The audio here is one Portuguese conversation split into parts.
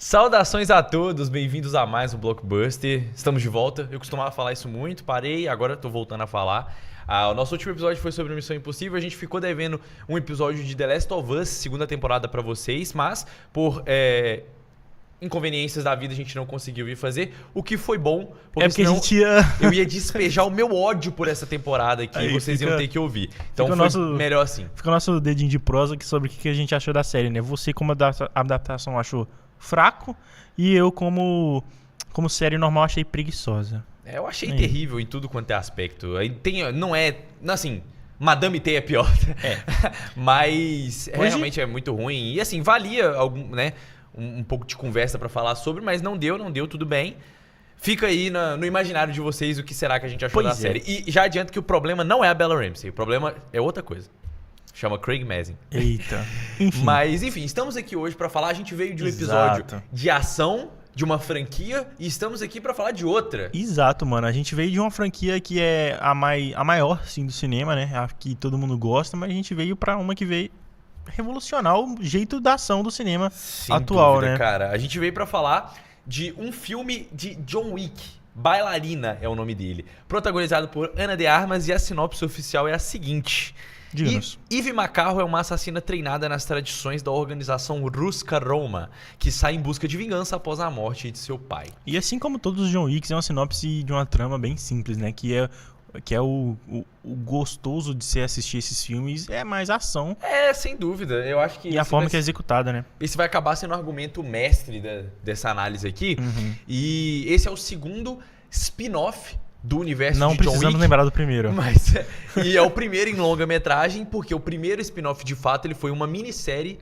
Saudações a todos, bem-vindos a mais um Blockbuster. Estamos de volta. Eu costumava falar isso muito, parei, agora estou voltando a falar. O nosso último episódio foi sobre Missão Impossível. A gente ficou devendo um episódio de The Last of Us, segunda temporada para vocês, mas por inconveniências da vida a gente não conseguiu ir fazer, o que foi bom, porque senão a gente eu ia despejar o meu ódio por essa temporada aqui e vocês iam ter que ouvir. Então foi melhor assim. Fica o nosso dedinho de prosa aqui sobre o que a gente achou da série, né? Você como adaptação achou fraco e eu como série normal achei preguiçosa. Eu achei terrível em tudo quanto é aspecto. Não é, assim, Madame T é pior. Mas realmente é muito ruim. E assim, valia um pouco de conversa pra falar sobre, mas não deu, tudo bem. Fica aí no imaginário de vocês o que será que a gente achou da série. E já adianto que o problema não é a Bella Ramsey, o problema é outra coisa. Chama Craig Mazin. Eita. Enfim. Mas, enfim, estamos aqui hoje pra falar. A gente veio de um episódio de ação, de uma franquia, e estamos aqui pra falar de outra. Exato, mano. A gente veio de uma franquia que é a maior, sim, do cinema, né? A que todo mundo gosta, mas a gente veio pra uma que veio revolucionar o jeito da ação do cinema Sem atual, dúvida, né? Cara, a gente veio pra falar de um filme de John Wick. Bailarina é o nome dele. Protagonizado por Ana de Armas, e a sinopse oficial é a seguinte. Eve McCarro é uma assassina treinada nas tradições da organização Ruska Roma, que sai em busca de vingança após a morte de seu pai. E assim como todos os John Wicks, é uma sinopse de uma trama bem simples, né? Que é o gostoso de se assistir esses filmes, é mais ação. É, sem dúvida. Eu acho que e a forma que é executada, né? Esse vai acabar sendo o argumento mestre dessa análise aqui. E esse é o segundo spin-off do universo de John Wick. Não precisamos lembrar do primeiro. E é o primeiro em longa-metragem, porque o primeiro spin-off, de fato, ele foi uma minissérie.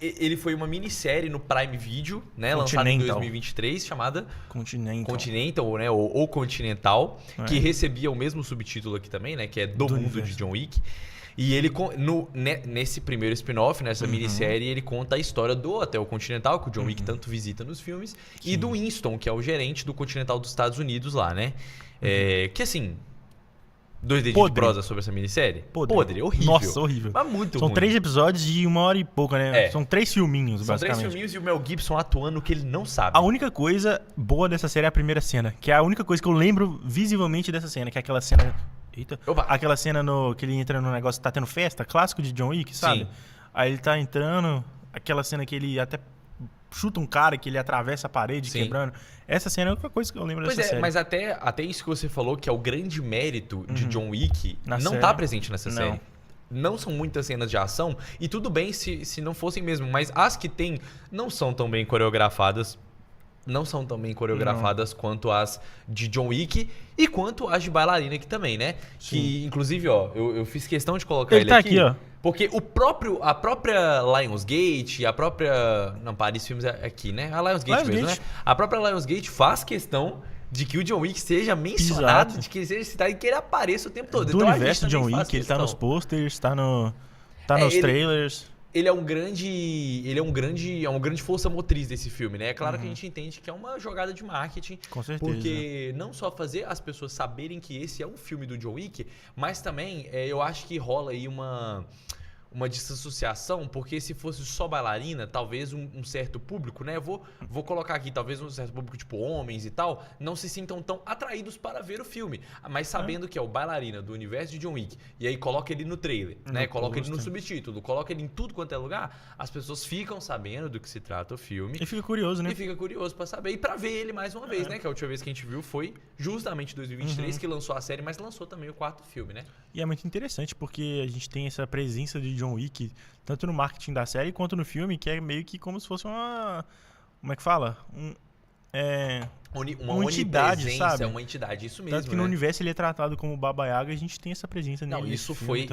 Ele foi uma minissérie no Prime Video, né? Lançada em 2023, chamada Continental, né? Ou Continental, que recebia o mesmo subtítulo aqui também, né? Que é Do Mundo de John Wick. E ele, nesse primeiro spin-off, nessa minissérie, ele conta a história do Hotel Continental, que o John Wick tanto visita nos filmes, e do Winston, que é o gerente do Continental dos Estados Unidos lá, né? Que assim... 2 dedinhos de prosa sobre essa minissérie? Podre, horrível. Nossa, horrível. Mas muito São ruim. 3 episódios de 1 hora e pouca, né? São 3 filminhos, basicamente. São 3 filminhos e o Mel Gibson atuando o que ele não sabe. A única coisa boa dessa série é a primeira cena, que é a única coisa que eu lembro visivelmente dessa cena, que é aquela cena... Eita. Aquela cena que ele entra no negócio, tá tendo festa, clássico de John Wick, sabe? Sim. Aí ele tá entrando, aquela cena que ele até chuta um cara, que ele atravessa a parede, quebrando. Essa cena é a única coisa que eu lembro dessa série. Mas até isso que você falou, que é o grande mérito de John Wick, não tá presente nessa série. Não são muitas cenas de ação, e tudo bem se não fossem mesmo, mas as que tem não são tão bem coreografadas. Não são tão bem coreografadas quanto as de John Wick e quanto as de Bailarina aqui também, né? Sim. Que, inclusive, ó, eu fiz questão de colocar ele aqui. Ó. Porque a própria Lionsgate, a própria... Não, Paris Filmes é aqui, né? A Lionsgate mesmo, né? A própria Lionsgate faz questão de que o John Wick seja mencionado, de que ele seja citado e que ele apareça o tempo todo. Do universo de John Wick, ele tá nos posters, tá nos trailers... Ele é uma grande força motriz desse filme, né? É claro que a gente entende que é uma jogada de marketing. Com certeza. Porque não só fazer as pessoas saberem que esse é um filme do John Wick, mas também eu acho que rola aí uma desassociação, porque se fosse só Bailarina, talvez um certo público, né? Eu vou colocar aqui, talvez um certo público, tipo homens e tal, não se sintam tão atraídos para ver o filme. Mas sabendo que é o Bailarina do universo de John Wick, e aí coloca ele no trailer, né? Coloca ele no subtítulo, coloca ele em tudo quanto é lugar, as pessoas ficam sabendo do que se trata o filme. E fica curioso, né? E fica curioso pra saber e pra ver ele mais uma vez, né? Que a última vez que a gente viu foi justamente em 2023, que lançou a série, mas lançou também o 4º filme, né? E é muito interessante, porque a gente tem essa presença de John Wick, tanto no marketing da série quanto no filme, que é meio que como se fosse uma... Como é que fala? Uma entidade, sabe? Uma entidade, isso mesmo. Tanto que no universo ele é tratado como Baba Yaga, a gente tem essa presença nele. Não, isso foi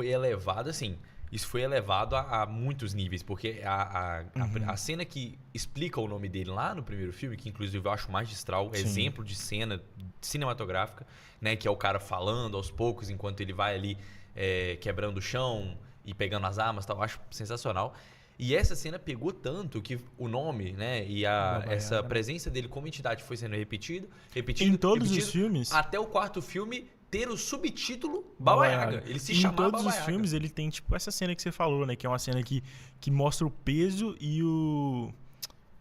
elevado, assim... Isso foi elevado a muitos níveis, porque a cena que explica o nome dele lá no primeiro filme, que inclusive eu acho magistral, exemplo de cena cinematográfica, né? Que é o cara falando aos poucos enquanto ele vai ali quebrando o chão e pegando as armas e tal, eu acho sensacional. E essa cena pegou tanto que o nome, né, e essa presença dele como entidade foi sendo repetido em todos os filmes. Até o 4º filme ter o subtítulo Baba Yaga. Ele se chama Baba Yaga. Em todos os filmes ele tem tipo essa cena que você falou, né, que é uma cena que mostra o peso e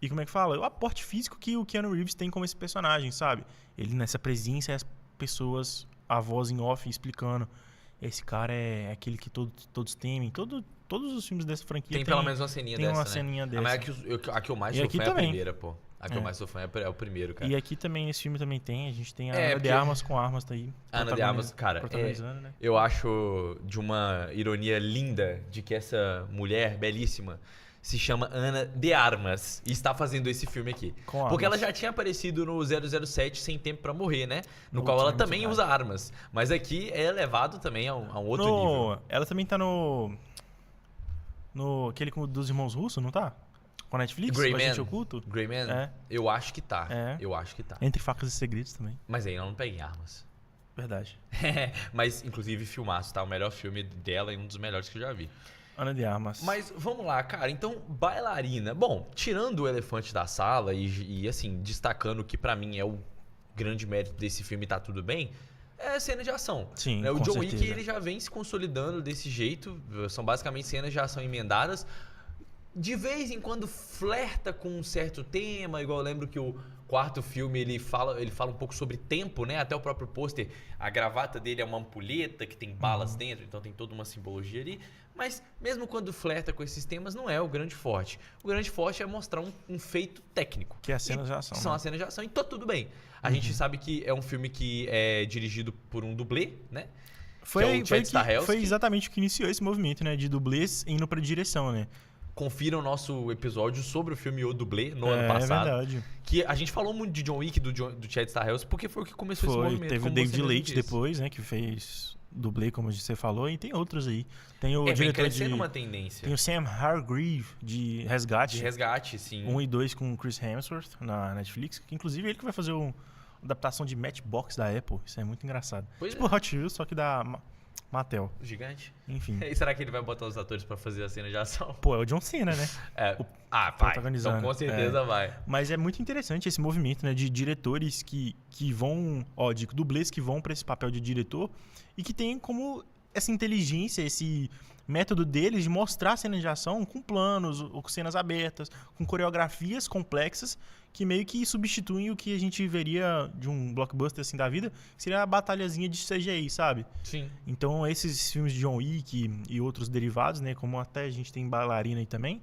E como é que fala? O aporte físico que o Keanu Reeves tem como esse personagem, sabe? Ele nessa presença, as pessoas, a voz em off explicando. Esse cara é aquele que todos temem. Todos os filmes dessa franquia tem pelo menos uma ceninha tem dessa, uma né? ceninha dessa. Mas a que eu mais sou fã é a primeira, pô. A que eu mais sou fã é o primeiro, cara. E aqui também, nesse filme também tem. A gente tem a Ana de Armas com armas tá aí. A Ana de Armas, cara, né? Eu acho de uma ironia linda de que essa mulher belíssima se chama Ana de Armas e está fazendo esse filme aqui. Porque ela já tinha aparecido no 007 Sem Tempo Pra Morrer, né? No qual ela também usa armas. Mas aqui é elevado também a um outro nível. Ela também tá no aquele dos irmãos russos, não tá? Com a Netflix? Grey o Man. Agente Oculto? Grey Man? Eu acho que tá. Eu acho que tá. Entre Facas e Segredos também. Mas aí ela não pega em armas. Verdade. Mas, inclusive, filmaço, tá? O melhor filme dela e um dos melhores que eu já vi. Ana de Armas. Mas vamos lá, cara. Então, bailarina. Bom, tirando o elefante da sala e assim, destacando que pra mim é o grande mérito desse filme, tá tudo bem, é cena de ação. Sim, né? O John certeza. Wick, ele já vem se consolidando desse jeito. São basicamente cenas de ação emendadas. De vez em quando flerta com um certo tema, igual eu lembro que o quarto filme ele fala um pouco sobre tempo, né? Até o próprio pôster, a gravata dele é uma ampulheta que tem balas dentro, então tem toda uma simbologia ali. Mas mesmo quando flerta com esses temas, não é o grande forte. O grande forte é mostrar um feito técnico. Que é a cena de ação. São as cenas de ação, então tudo bem. A gente sabe que é um filme que é dirigido por um dublê, né? Foi exatamente o que iniciou esse movimento, né? De dublês indo pra direção, né? Confira o nosso episódio sobre o filme O Dublê no ano passado. É verdade. Que a gente falou muito de John Wick, do Chad Stahelski, porque foi o que começou esse movimento. Teve o David Leitch depois, né? Que fez dublê, como você falou, e tem outros aí. Tem o diretor de uma tendência. Tem o Sam Hargrave de Resgate. De Resgate, sim. 1 e 2 com o Chris Hemsworth na Netflix, que inclusive ele que vai fazer uma adaptação de Matchbox da Apple. Isso é muito engraçado. Tipo Hot Wheels, só que da Mattel. Gigante. Enfim. E será que ele vai botar os atores pra fazer a cena de ação? Pô, é o John Cena, né? Vai. Então com certeza vai. Mas é muito interessante esse movimento, né? De diretores que vão... de dublês que vão pra esse papel de diretor e que tem como essa inteligência, esse método deles de mostrar cenas de ação com planos, ou com cenas abertas, com coreografias complexas que meio que substituem o que a gente veria de um blockbuster assim da vida, que seria a batalhazinha de CGI, sabe? Sim. Então esses filmes de John Wick e outros derivados, né, como até a gente tem Bailarina aí também,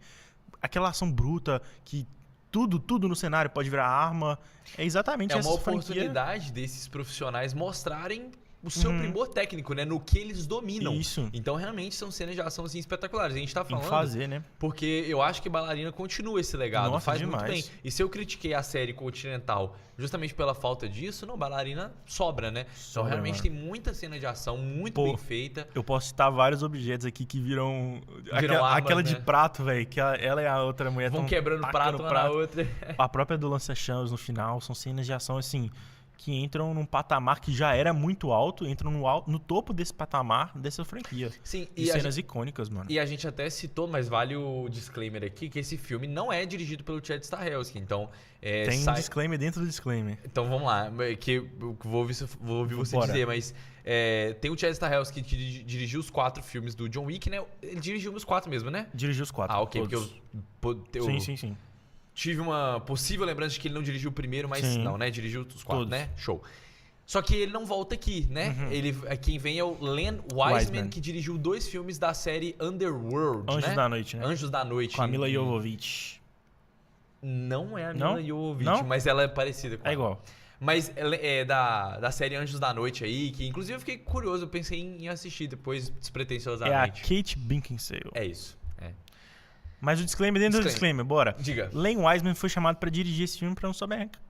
aquela ação bruta que tudo no cenário pode virar arma, é exatamente essa franquia. É uma oportunidade desses profissionais mostrarem o seu primor técnico, né? No que eles dominam. Isso. Então, realmente, são cenas de ação assim, espetaculares. A gente tá falando... Em fazer, né? Porque eu acho que Bailarina continua esse legado. Nossa, faz demais. muito bem. E se eu critiquei a série Continental justamente pela falta disso, não, Bailarina sobra, né? Então, realmente, tem muita cena de ação muito bem feita. Eu posso citar vários objetos aqui que viram armas, aquela né? de prato, velho, que ela e a outra mulher vão quebrando prato uma na outra. A própria do lança-chamas no final, são cenas de ação, assim... que entram num patamar que já era muito alto, entram no topo desse patamar dessa franquia. Sim, e cenas icônicas, mano. E a gente até citou, mas vale o disclaimer aqui, que esse filme não é dirigido pelo Chad Stahelski, então... Tem um disclaimer dentro do disclaimer. Então vamos lá, que eu vou ouvir você dizer, mas tem o Chad Stahelski que dirigiu os 4 filmes do John Wick, né? Ele dirigiu os 4 mesmo, né? Dirigiu os 4. Ah, ok, todos. porque eu... Sim. Tive uma possível lembrança de que ele não dirigiu o primeiro, mas não, né? Dirigiu os 4, todos. né? Show. Só que ele não volta aqui, né? Quem vem é o Len Wiseman, que dirigiu 2 filmes da série Underworld, Anjos da Noite, né? Anjos da Noite. Com a Mila Jovovich. Não é a Mila Jovovich, mas ela é parecida com ela. É igual. Mas é da série Anjos da Noite aí, que inclusive eu fiquei curioso, eu pensei em assistir depois despretensiosamente. É a Kate Beckinsale. É isso, Mas o disclaimer dentro do disclaimer, bora. Diga. Len Wiseman foi chamado pra dirigir esse filme pra não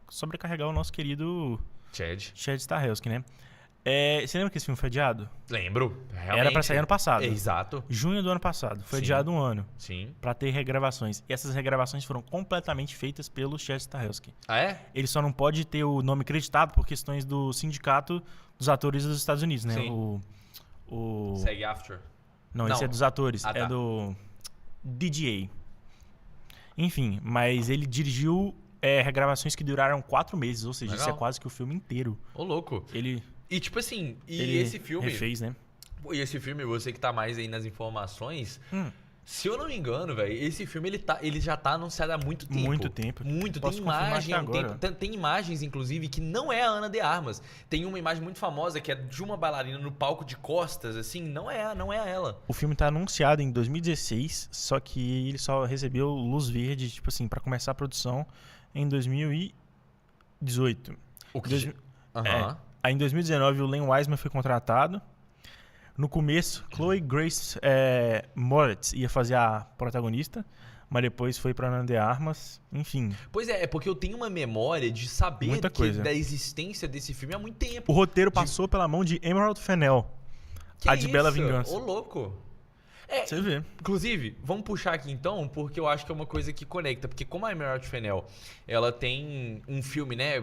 sobrecarregar o nosso querido Chad Stahelski, né? Você lembra que esse filme foi adiado? Lembro, realmente. Era pra sair ano passado. Exato. Junho do ano passado. Foi adiado um ano. Sim. Pra ter regravações. E essas regravações foram completamente feitas pelo Chad Stahelski. Ah, é? Ele só não pode ter o nome creditado por questões do sindicato dos atores dos Estados Unidos, né? Sim. O SAG-AFTRA. Não, esse é dos atores. Ah, tá. É do DGA. Enfim, mas ele dirigiu regravações que duraram 4 meses, ou seja, isso é quase que o filme inteiro. Ô, louco. E tipo assim, ele esse filme... refez, né? E esse filme, você que tá mais aí nas informações, Se eu não me engano, velho, esse filme ele já tá anunciado há muito tempo. Muito tempo. Muito. Tem imagem, tem imagens, inclusive, que não é a Ana de Armas. Tem uma imagem muito famosa que é de uma bailarina no palco de costas, assim, não é ela. O filme tá anunciado em 2016, só que ele só recebeu luz verde, tipo assim, pra começar a produção em 2018. O que? Aí em 2019 o Len Wiseman foi contratado. No começo, Chloe Grace Moretz ia fazer a protagonista, mas depois foi pra Ana de Armas, enfim. Pois é porque eu tenho uma memória de saber da existência desse filme há muito tempo. O roteiro passou pela mão de Emerald Fennell, a de Bela Vingança. Ô, louco! Você vê. Inclusive, vamos puxar aqui então, porque eu acho que é uma coisa que conecta. Porque como a Emerald Fennell, ela tem um filme, né?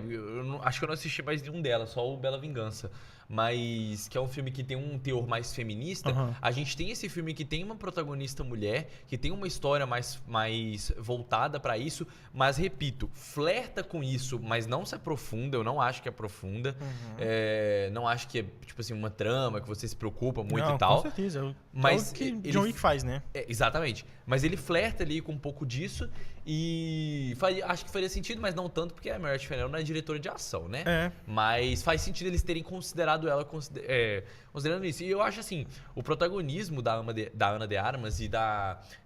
Acho que eu não assisti mais nenhum dela, só o Bela Vingança. Mas que é um filme que tem um teor mais feminista. A gente tem esse filme que tem uma protagonista mulher, que tem uma história mais voltada pra isso. Mas, repito, flerta com isso, mas não se aprofunda. Eu não acho que aprofunda. Não acho que é, tipo assim, uma trama que você se preocupa muito e tal. Com certeza. Mas é o que John Wick faz, né? Exatamente. Mas ele flerta ali com um pouco disso e acho que faria sentido, mas não tanto, porque a Emerald Fennell não é diretora de ação, né? Mas faz sentido eles terem considerado ela considerando isso. E eu acho assim, o protagonismo da Ana de Armas e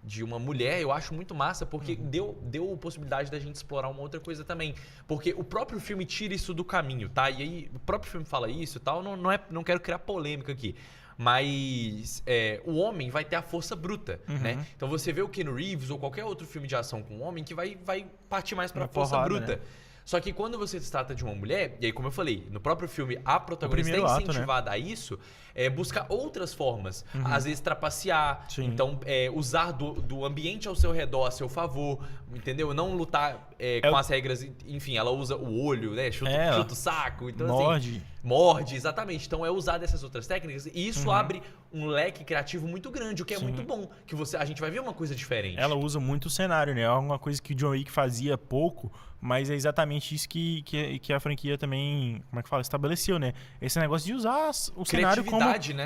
de uma mulher, eu acho muito massa, porque deu possibilidade da gente explorar uma outra coisa também. Porque o próprio filme tira isso do caminho, tá? E aí, o próprio filme fala isso e tal, não quero criar polêmica aqui. Mas o homem vai ter a força bruta, né? Então você vê o Keanu Reeves ou qualquer outro filme de ação com um homem que vai partir mais pra força bruta. Né? Só que quando você se trata de uma mulher, e aí como eu falei, no próprio filme a protagonista é incentivada a isso, buscar outras formas. Às vezes trapacear, então usar do ambiente ao seu redor a seu favor, entendeu? Não lutar com as regras, enfim, ela usa o olho, né? Chuta o saco, então morde, exatamente. Então usar dessas outras técnicas e isso abre um leque criativo muito grande, o que é muito bom, que a gente vai ver uma coisa diferente. Ela usa muito o cenário, né? É uma coisa que o John Wick fazia pouco, mas é exatamente isso que a franquia também, como é que fala, estabeleceu, né? Esse negócio de usar o cenário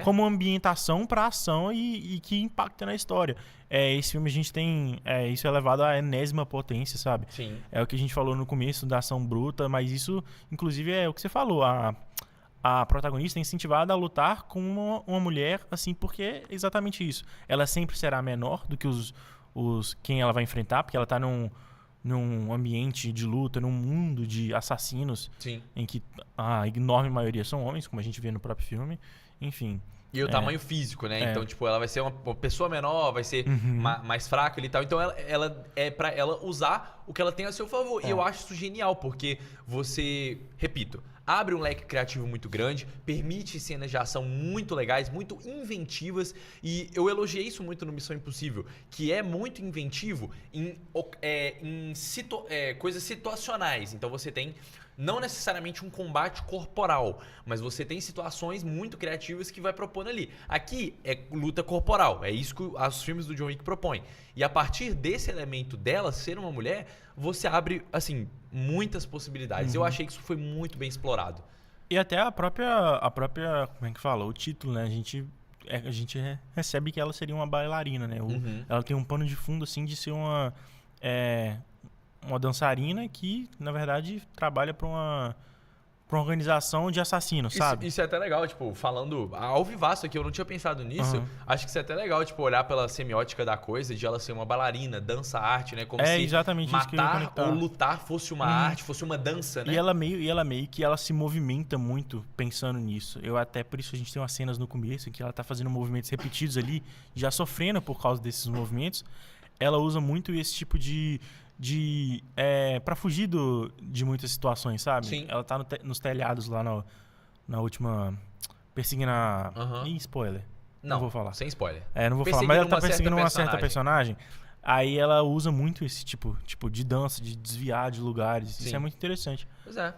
como ambientação pra ação e que impacta na história. Esse filme a gente tem... isso é levado à enésima potência, sabe? Sim. É o que a gente falou no começo da ação bruta, mas isso, inclusive, é o que você falou. A protagonista é incentivada a lutar com uma mulher, assim, porque é exatamente isso. Ela sempre será menor do que quem ela vai enfrentar, porque ela tá num ambiente de luta, num mundo de assassinos. Sim. Em que a enorme maioria são homens, como a gente vê no próprio filme. Enfim. E o tamanho físico, né? Então, tipo, ela vai ser uma pessoa menor, vai ser mais fraca ali e tal. Então, ela é pra ela usar o que ela tem a seu favor. E eu acho isso genial, porque você, repito, abre um leque criativo muito grande, permite cenas de ação muito legais, muito inventivas. E eu elogiei isso muito no Missão Impossível, que é muito inventivo em coisas situacionais. Então, você tem... não necessariamente um combate corporal, mas você tem situações muito criativas que vai propondo ali. Aqui é luta corporal, é isso que os filmes do John Wick propõem. E a partir desse elemento dela ser uma mulher, você abre, assim, muitas possibilidades. Eu achei que isso foi muito bem explorado. E até a própria como é que fala? O título, né? A gente recebe que ela seria uma bailarina, né? Ela tem um pano de fundo, assim, de ser uma dançarina que, na verdade, trabalha para uma organização de assassinos, sabe? Isso é até legal, tipo, falando ao vivaço aqui, eu não tinha pensado nisso. Acho que isso é até legal, tipo, olhar pela semiótica da coisa, de ela ser uma bailarina, dança, arte, né? Como se exatamente matar ou lutar fosse uma arte, fosse uma dança, né? E ela meio que ela se movimenta muito pensando nisso. Até por isso a gente tem umas cenas no começo que ela tá fazendo movimentos repetidos ali, já sofrendo por causa desses movimentos. Ela usa muito esse tipo pra fugir de muitas situações, sabe? Sim. Ela tá nos telhados lá na última... perseguindo a... Ih, spoiler. Não vou falar. Sem spoiler. Não vou falar. Mas ela tá perseguindo uma certa personagem. Aí ela usa muito esse tipo de dança, de desviar de lugares. Sim. Isso é muito interessante. Pois é.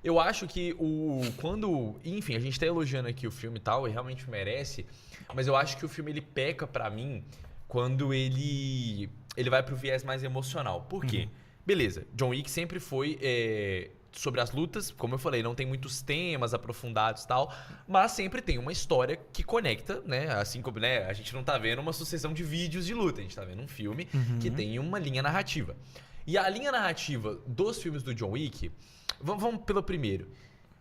Eu acho que enfim, a gente tá elogiando aqui o filme e tal, e realmente merece, mas eu acho que o filme ele peca pra mim quando ele vai pro viés mais emocional. Por quê? Beleza, John Wick sempre foi sobre as lutas, como eu falei, não tem muitos temas aprofundados e tal, mas sempre tem uma história que conecta, né? Assim como, né, a gente não tá vendo uma sucessão de vídeos de luta, a gente tá vendo um filme que tem uma linha narrativa. E a linha narrativa dos filmes do John Wick, vamos pelo primeiro,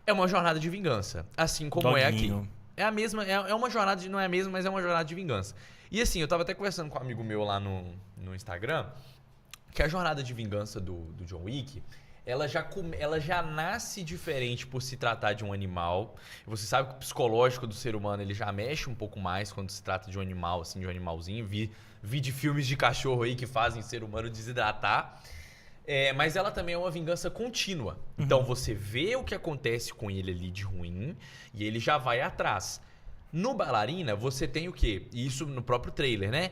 é uma jornada de vingança, assim como é aqui. É a mesma, é uma jornada, não é a mesma, mas é uma jornada de vingança. E assim, eu tava até conversando com um amigo meu lá no Instagram, que a jornada de vingança do John Wick, ela já nasce diferente por se tratar de um animal. Você sabe que o psicológico do ser humano ele já mexe um pouco mais quando se trata de um animal, assim, de um animalzinho. Vi de filmes de cachorro aí que fazem o ser humano desidratar. Mas ela também é uma vingança contínua. Então você vê o que acontece com ele ali de ruim e ele já vai atrás. No Bailarina, você tem o quê? E isso no próprio trailer, né?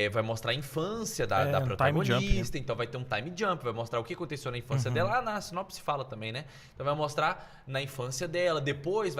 Vai mostrar a infância da protagonista, time jump, né? Então vai ter um time jump, vai mostrar o que aconteceu na infância dela. Na sinopse fala também, né? Então vai mostrar na infância dela, depois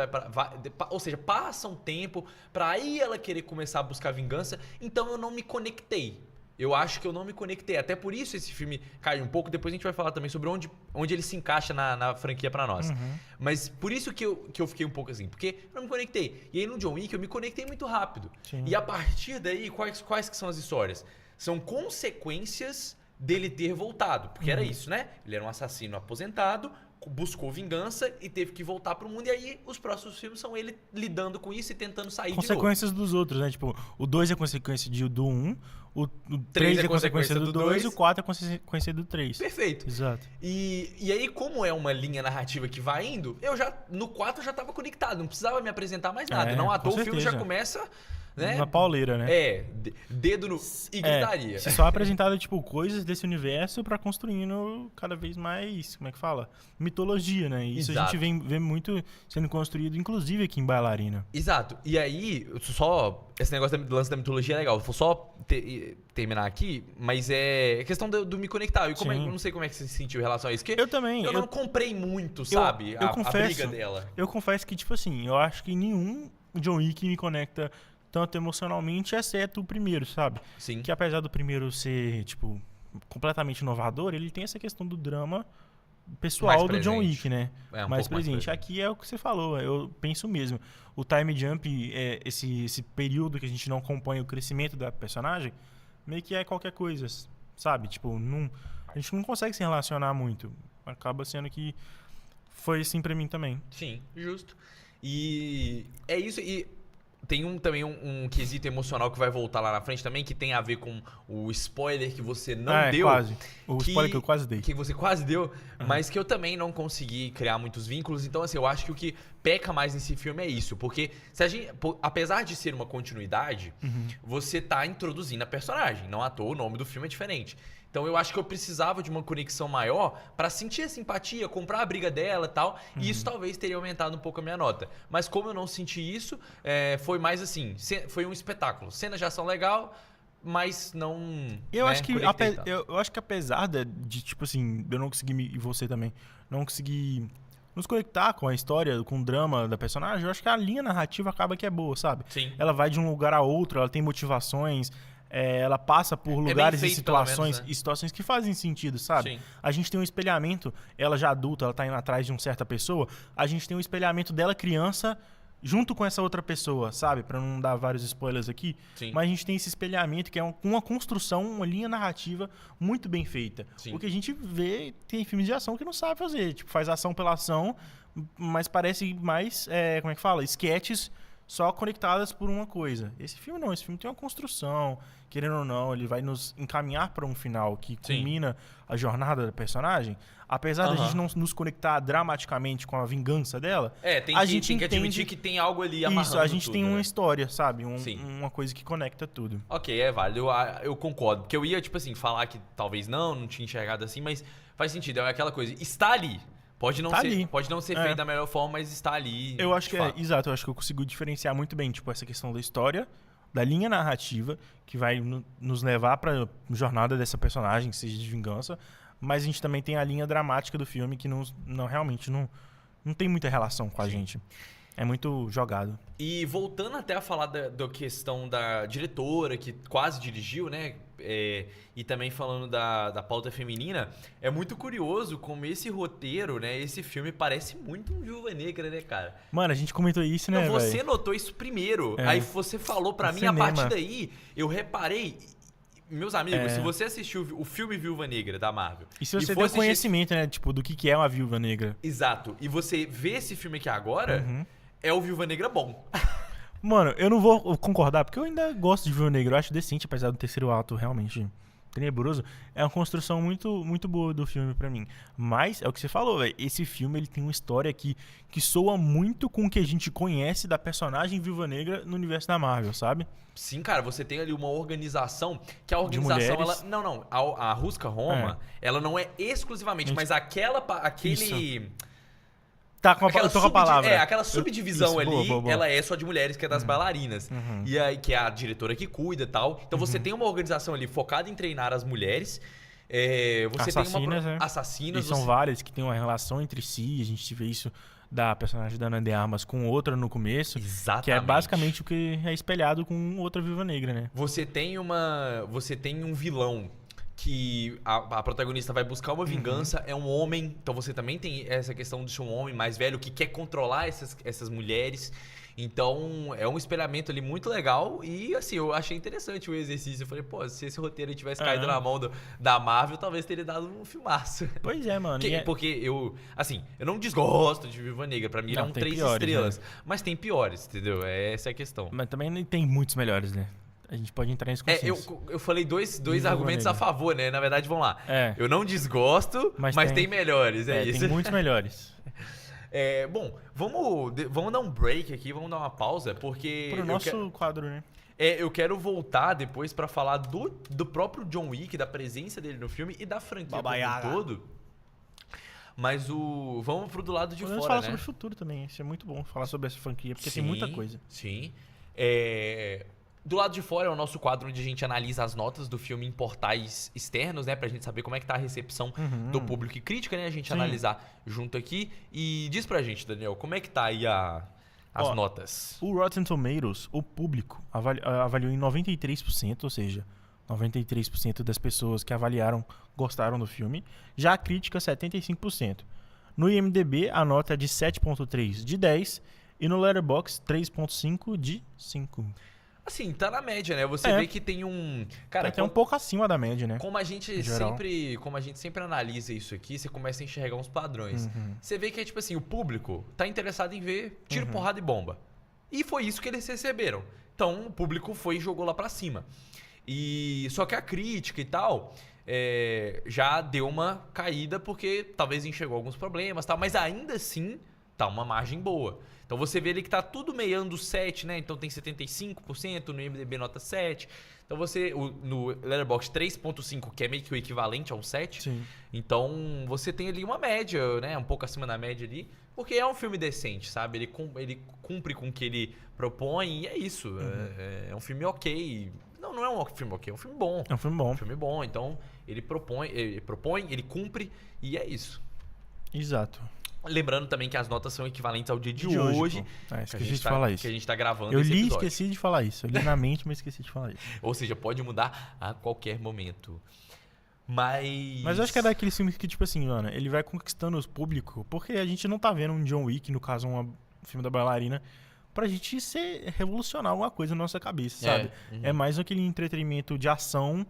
ou seja, passa um tempo pra aí ela querer começar a buscar vingança. Então eu não me conectei. Eu acho que eu não me conectei. Até por isso esse filme cai um pouco. Depois a gente vai falar também sobre onde ele se encaixa na franquia pra nós. Mas por isso que eu fiquei um pouco assim. Porque eu não me conectei. E aí no John Wick eu me conectei muito rápido. Sim. E a partir daí, quais que são as histórias? São consequências dele ter voltado. Porque era isso, né? Ele era um assassino aposentado, buscou vingança e teve que voltar pro mundo. E aí os próximos filmes são ele lidando com isso e tentando sair de novo. Consequências dos outros, né? Tipo, o 2 é consequência do 1, o 3 é consequência do 2 e o 4 é consequência do 3. Perfeito. Exato. E aí, como é uma linha narrativa que vai indo, no 4 eu já tava conectado, não precisava me apresentar mais nada. Não à toa o filme já começa... Né? Uma pauleira, né? Dedo no... e gritaria. Só apresentado, tipo, coisas desse universo pra construindo cada vez mais, como é que fala? Mitologia, né? E isso a gente vê muito sendo construído, inclusive aqui em Bailarina. Exato. E aí, esse negócio do lance da mitologia é legal. Vou só terminar aqui, mas é questão do me conectar. Eu não sei como é que você se sentiu em relação a isso. Eu também. Eu não comprei muito, sabe? A briga dela. Eu confesso que, tipo assim, eu acho que nenhum John Wick me conecta tanto emocionalmente, exceto o primeiro, sabe? Sim. Que apesar do primeiro ser, tipo, completamente inovador, ele tem essa questão do drama pessoal do John Wick, né? Mais presente. Aqui é o que você falou, eu penso mesmo. O time jump, esse período que a gente não acompanha o crescimento da personagem, meio que é qualquer coisa, sabe? Tipo, a gente não consegue se relacionar muito. Acaba sendo que foi assim pra mim também. Sim, justo. E é isso. E tem também um quesito emocional que vai voltar lá na frente também, que tem a ver com o spoiler que você não deu. Quase. Spoiler que eu quase dei. Que você quase deu, mas que eu também não consegui criar muitos vínculos. Então, assim, eu acho que o que peca mais nesse filme é isso. Porque, apesar de ser uma continuidade, você tá introduzindo a personagem. Não à toa, o nome do filme é diferente. Então eu acho que eu precisava de uma conexão maior pra sentir a simpatia, comprar a briga dela e tal. E isso talvez teria aumentado um pouco a minha nota. Mas como eu não senti isso, foi mais assim, foi um espetáculo. Cenas de ação legal, mas não... Eu acho que apesar de, tipo assim, eu não consegui, e você também, não consegui nos conectar com a história, com o drama da personagem, eu acho que a linha narrativa acaba que é boa, sabe? Sim. Ela vai de um lugar a outro, ela tem motivações... ela passa por lugares e situações, menos, né? Situações que fazem sentido, sabe? Sim. A gente tem um espelhamento, ela já adulta, ela tá indo atrás de uma certa pessoa, a gente tem um espelhamento dela criança junto com essa outra pessoa, sabe? Pra não dar vários spoilers aqui. Sim. Mas a gente tem esse espelhamento que é uma construção, uma linha narrativa muito bem feita. Sim. O que a gente vê, tem filmes de ação que não sabe fazer. Tipo, faz ação pela ação, mas parece mais, como é que fala? Sketches só conectadas por uma coisa. Esse filme não, esse filme tem uma construção, querendo ou não, ele vai nos encaminhar para um final que culmina a jornada da personagem. Apesar da gente não nos conectar dramaticamente com a vingança dela, a gente tem que admitir que tem algo ali amarrando isso, a gente tudo, tem né? uma história, sabe? Uma coisa que conecta tudo. Ok, é válido, eu concordo. Porque eu ia, tipo assim, falar que talvez não tinha enxergado assim, mas faz sentido, é aquela coisa, está ali. Pode não ser feito da melhor forma, mas está ali. Eu acho que exato, eu acho que eu consigo diferenciar muito bem, tipo, essa questão da história, da linha narrativa, que vai nos levar pra jornada dessa personagem, seja de vingança, mas a gente também tem a linha dramática do filme que realmente não tem muita relação com a gente. É muito jogado. E voltando até a falar da questão da diretora, que quase dirigiu, né? e também falando da pauta feminina, é muito curioso como esse roteiro, né? Esse filme parece muito um Viúva Negra, né, cara? Mano, a gente comentou isso, né, Você véio? Notou isso primeiro. Aí você falou pra mim, cinema. A partir daí, eu reparei... Meus amigos, se você assistiu o filme Viúva Negra da Marvel... E se você tem conhecimento, né, tipo, do que é uma Viúva Negra. Exato. E você vê esse filme aqui agora, é o Viúva Negra bom. Mano, eu não vou concordar, porque eu ainda gosto de Viúva Negra. Eu acho decente, apesar do terceiro ato realmente tenebroso. É uma construção muito, muito boa do filme pra mim. Mas, é o que você falou, velho. Esse filme, ele tem uma história que soa muito com o que a gente conhece da personagem Viúva Negra no universo da Marvel, sabe? Sim, cara. Você tem ali uma organização, que a organização, ela... Não. A Ruska Roma, ela não é exclusivamente, mas aquele... Isso. Tá, com a palavra. Aquela subdivisão ali, boa. Ela é só de mulheres, que é das bailarinas. E aí, que é a diretora que cuida e tal. Então você tem uma organização ali focada em treinar as mulheres. Você assassinas, tem assassinas. E são várias que têm uma relação entre si. A gente vê isso da personagem da Ana de Armas com outra no começo. Exatamente. Que é basicamente o que é espelhado com outra Viúva Negra, né? Você tem um vilão que a protagonista vai buscar uma vingança, é um homem, então você também tem essa questão de ser um homem mais velho que quer controlar essas mulheres, então é um espelhamento ali muito legal e assim, eu achei interessante o exercício, eu falei, pô, se esse roteiro tivesse caído na mão da Marvel, talvez teria dado um filmaço. Pois é, mano. Porque eu não desgosto de Viúva Negra, pra mim ele é um 3 estrelas, né? Mas tem piores, entendeu? Essa é a questão. Mas também tem muitos melhores, né? A gente pode entrar nesse consenso. Eu falei dois argumentos a favor, né? Na verdade, vamos lá. Eu não desgosto, mas tem melhores, isso. Tem muitos melhores. Bom, vamos dar um break aqui, vamos dar uma pausa, porque... Pro nosso quadro, né? Eu quero voltar depois pra falar do próprio John Wick, da presença dele no filme e da franquia como um todo. Mas vamos pro do lado de fora, né? Falar sobre o futuro também, isso é muito bom, falar sobre essa franquia, porque tem muita coisa. Sim, do lado de fora é o nosso quadro onde a gente analisa as notas do filme em portais externos, né? Pra gente saber como é que tá a recepção do público e crítica, né? A gente analisar junto aqui. E diz pra gente, Daniel, como é que tá aí as notas? O Rotten Tomatoes, o público, avaliou em 93%, ou seja, 93% das pessoas que avaliaram gostaram do filme. Já a crítica, 75%. No IMDb, a nota é de 7.3 de 10 e no Letterboxd, 3.5 de 5. Assim, tá na média, né? Você vê que tem Cara, tem um pouco acima da média, né? Como a gente sempre analisa isso aqui, você começa a enxergar uns padrões. Você vê que é tipo assim, o público tá interessado em ver tiro, porrada e bomba. E foi isso que eles receberam. Então, o público foi e jogou lá pra cima. Só que a crítica e tal já deu uma caída porque talvez enxergou alguns problemas e tal, mas ainda assim tá uma margem boa. Então você vê ali que tá tudo meiando 7, né? Então tem 75%, no IMDb nota 7. Então você, no Letterboxd 3.5, que é meio que o equivalente a um 7. Sim. Então você tem ali uma média, né? Um pouco acima da média ali. Porque é um filme decente, sabe? Ele cumpre com o que ele propõe e é isso. É um filme ok. Não é um filme ok, é um filme bom. É um filme bom. Um filme bom. Então ele propõe, ele cumpre e é isso. Exato. Lembrando também que as notas são equivalentes ao dia de hoje. Esqueci de falar isso. Que a gente tá gravando esse episódio. Esqueci de falar isso. Eu li na mente, mas esqueci de falar isso. Ou seja, pode mudar a qualquer momento. Mas eu acho que é daqueles filmes que, tipo assim, mano, ele vai conquistando os públicos, porque a gente não tá vendo um John Wick, no caso, um filme da bailarina, pra gente revolucionar alguma coisa na nossa cabeça, sabe? É mais aquele entretenimento de ação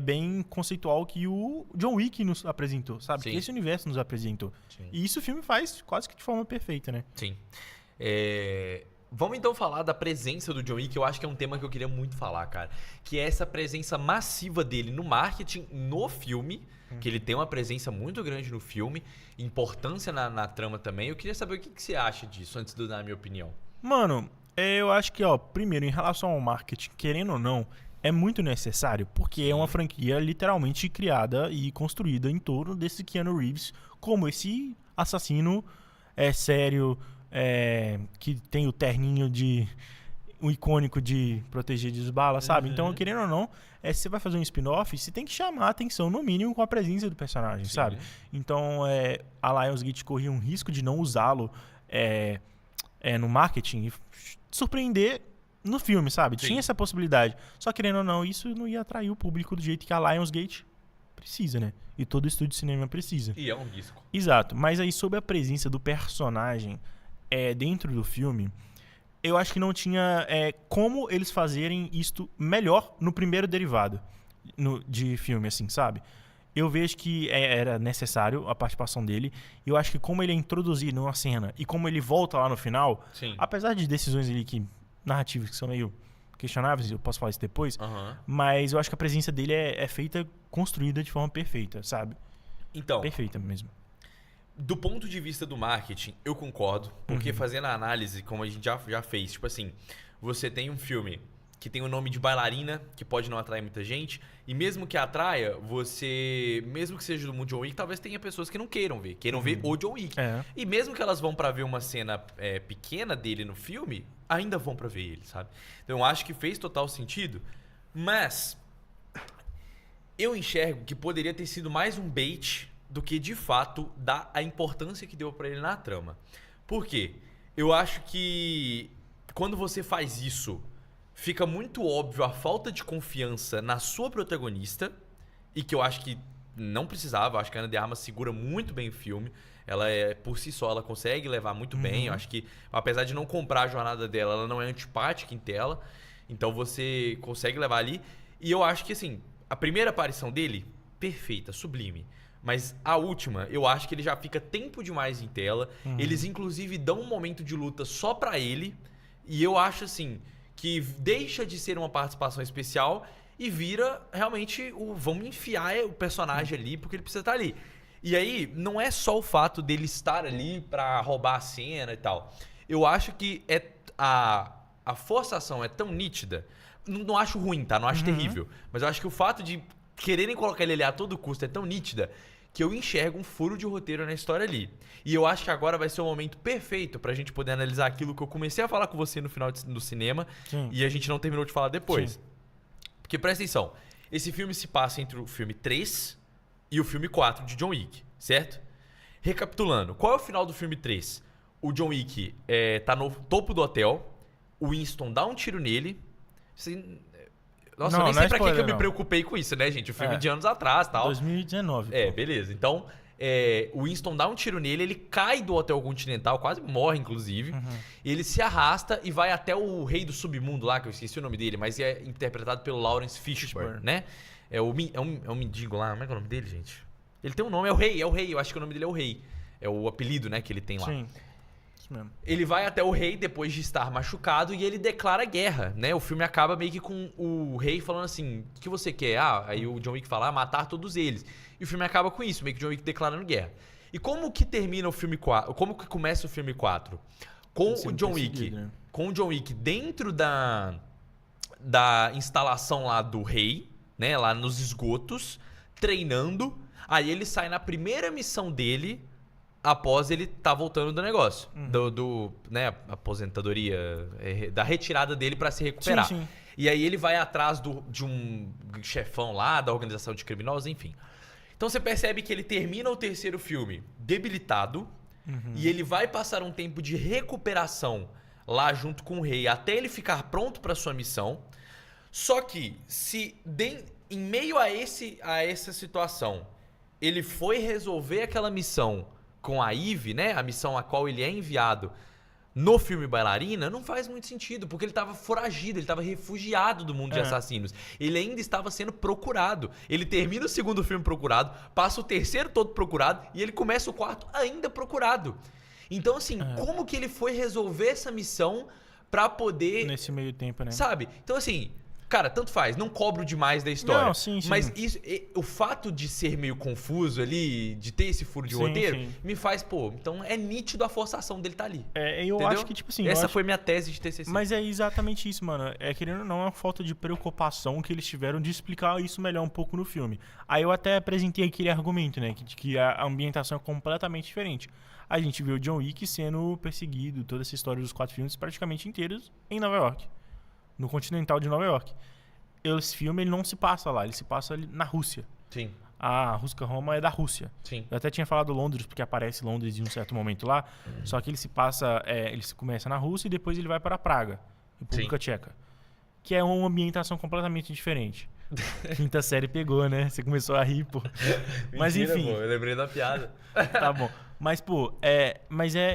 bem conceitual que o John Wick nos apresentou, sabe? Sim. Que esse universo nos apresentou. Sim. E isso o filme faz quase que de forma perfeita, né? Sim. Vamos então falar da presença do John Wick, eu acho que é um tema que eu queria muito falar, cara. Que é essa presença massiva dele no marketing, no filme, que ele tem uma presença muito grande no filme, importância na trama também. Eu queria saber o que você acha disso, antes de eu dar a minha opinião. Mano, eu acho que, primeiro, em relação ao marketing, querendo ou não, é muito necessário, porque é uma franquia literalmente criada e construída em torno desse Keanu Reeves como esse assassino sério, que tem o terninho o icônico de proteger de balas, sabe? Então, querendo ou não, se você vai fazer um spin-off, você tem que chamar a atenção, no mínimo, com a presença do personagem, sabe? Então, a Lionsgate corria um risco de não usá-lo no marketing e surpreender no filme, sabe? Sim. Tinha essa possibilidade. Só querendo ou não, isso não ia atrair o público do jeito que a Lionsgate precisa, né? E todo estúdio de cinema precisa. E é um risco. Exato. Mas aí, sobre a presença do personagem dentro do filme, eu acho que não tinha como eles fazerem isto melhor no primeiro derivado de filme, assim, sabe? Eu vejo que era necessário a participação dele. E eu acho que como ele é introduzido numa cena e como ele volta lá no final, Sim. apesar de decisões ali narrativas que são meio questionáveis, eu posso falar isso depois, mas eu acho que a presença dele é feita, construída de forma perfeita, sabe? Então, perfeita mesmo. Do ponto de vista do marketing, eu concordo, porque fazendo a análise, como a gente já fez, tipo assim, você tem um filme que tem o nome de bailarina, que pode não atrair muita gente, e mesmo que atraia, mesmo que seja do mundo John Wick, talvez tenha pessoas que não queiram ver o John Wick. E mesmo que elas vão pra ver uma cena pequena dele no filme, ainda vão pra ver ele, sabe? Então eu acho que fez total sentido, mas eu enxergo que poderia ter sido mais um bait do que de fato dar a importância que deu pra ele na trama. Por quê? Eu acho que quando você faz isso, fica muito óbvio a falta de confiança na sua protagonista, e que eu acho que não precisava. Eu acho que a Ana de Armas segura muito bem o filme. Ela por si só, ela consegue levar muito bem. Eu acho que, apesar de não comprar a jornada dela, ela não é antipática em tela. Então você consegue levar ali. E eu acho que, assim, a primeira aparição dele, perfeita, sublime. Mas a última, eu acho que ele já fica tempo demais em tela. Eles, inclusive, dão um momento de luta só pra ele. E eu acho, assim, que deixa de ser uma participação especial e vira realmente vamos enfiar o personagem ali porque ele precisa estar ali. E aí, não é só o fato dele estar ali pra roubar a cena e tal. Eu acho que a forçação é tão nítida. Não acho ruim, tá? Não acho terrível. Mas eu acho que o fato de quererem colocar ele ali a todo custo é tão nítida que eu enxergo um furo de roteiro na história ali. E eu acho que agora vai ser o momento perfeito pra gente poder analisar aquilo que eu comecei a falar com você no final do cinema. Sim. E a gente não terminou de falar depois. Sim. Porque presta atenção, esse filme se passa entre o filme 3 e o filme 4 de John Wick, certo? Recapitulando, qual é o final do filme 3? O John Wick tá no topo do hotel, o Winston dá um tiro nele. Nossa, eu nem sei pra que eu me preocupei com isso, né, gente? O filme de anos atrás e tal. 2019. Beleza. Então, o Winston dá um tiro nele, ele cai do Hotel Continental, quase morre, inclusive. Ele se arrasta e vai até o rei do submundo lá, que eu esqueci o nome dele, mas é interpretado pelo Lawrence Fishburne, né? É um mendigo lá, como é que é o nome dele, gente? Ele tem um nome, é o rei, eu acho que o nome dele é o rei. É o apelido, né, que ele tem lá. Sim. Mesmo. Ele vai até o rei depois de estar machucado e ele declara guerra, né? O filme acaba meio que com o rei falando assim, o que você quer? Aí o John Wick fala, matar todos eles. E o filme acaba com isso, meio que o John Wick declarando guerra. E como que termina o filme 4? Como que começa o filme 4? Com o John Wick, né? Com o John Wick dentro da instalação lá do rei, né? Lá nos esgotos, treinando. Aí ele sai na primeira missão dele, após ele tá voltando do negócio. Né, aposentadoria, da retirada dele pra se recuperar. Sim. E aí ele vai atrás de um chefão lá, da organização de criminosos, enfim. Então você percebe que ele termina o terceiro filme debilitado, e ele vai passar um tempo de recuperação lá junto com o rei, até ele ficar pronto pra sua missão. Só que, em meio a essa situação, ele foi resolver aquela missão com a Eve, né? A missão a qual ele é enviado no filme Bailarina, não faz muito sentido, porque ele estava foragido, ele estava refugiado do mundo de assassinos. Ele ainda estava sendo procurado. Ele termina o segundo filme procurado, passa o terceiro todo procurado e ele começa o quarto ainda procurado. Então, assim, como que ele foi resolver essa missão pra poder... Nesse meio tempo, né? Sabe? Então, assim... Cara, tanto faz, não cobro demais da história. Não, sim. Mas o fato de ser meio confuso ali, de ter esse furo de roteiro, me faz, então é nítido a forçação dele tá ali. Eu entendeu? acho que, tipo assim... Essa foi minha tese de TCC. Mas é exatamente isso, mano. Querendo ou não, é uma falta de preocupação que eles tiveram de explicar isso melhor um pouco no filme. Aí eu até apresentei aquele argumento, né? Que a ambientação é completamente diferente. A gente viu o John Wick sendo perseguido, toda essa história dos 4 filmes praticamente inteiros em Nova York. No Continental de Nova York. Esse filme ele não se passa lá, ele se passa ali na Rússia. Sim. A Rússia-Roma é da Rússia. Sim. Eu até tinha falado Londres, porque aparece Londres em um certo momento lá. Só que ele se passa, ele começa na Rússia e depois ele vai para Praga. República Tcheca. Que é uma ambientação completamente diferente. Quinta série pegou, né? Você começou a rir, pô. Mas Mentira, enfim. Pô, eu lembrei da piada. Tá bom. Mas, pô,